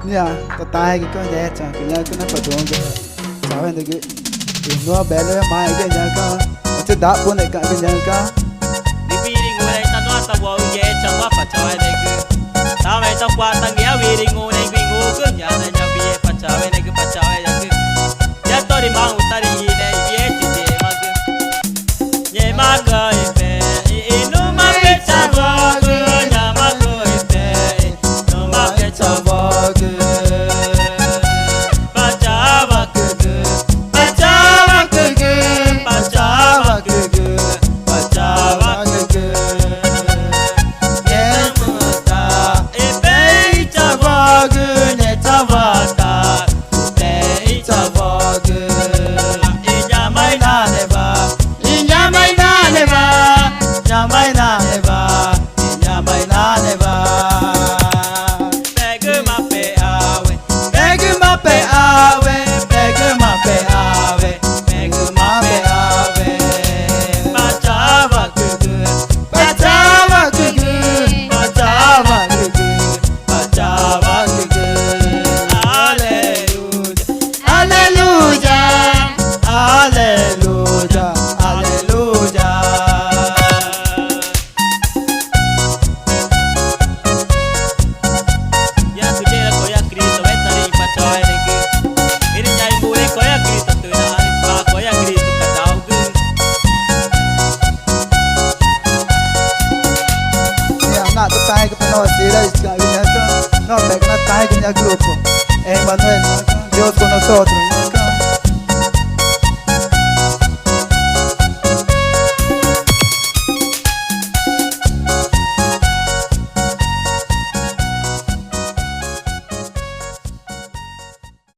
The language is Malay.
Ya, total que conhece, que já que não padonga. Sabe de que no Belém EWARE que já cá. Você dá boneca que já cá. Livro ngulai tanu atawa ngecha'ῧwa pachawe negu. Tame takwa tangia wiri ngulai bingu kunya na nyabi pachawe negu pachawe negu. Ya tori mau tari ne vieti de mag. Ngemaca ipe numa petchawogü nyama ipe numa petchawogü. Petchawogü petchawogü petchawogü petchawogü. Ngemaüta ipe tchawogü ngetcha'ῧwa ipe tchawogü. Nyama naãnewa nyama naãnewa nyama naãnewa nyama naãnewa. Pegüma peuã'ẽ pegüma peuã'ẽ pegüma peuã'ẽ pegüma peuã'ẽ. Petchawogü petchawogü petchawogü petchawogü. Aleluya aleluya aleluya aleluya. Ya kujera koya Cristo vetari pachawe negu. Ini nyai bure koya Cristo tuna aripa koya Cristo kadaugu. Ya, na total que nós iremos que já cá. Não pega na tarde que já grupo. Emmanuel, Deus com nós outros.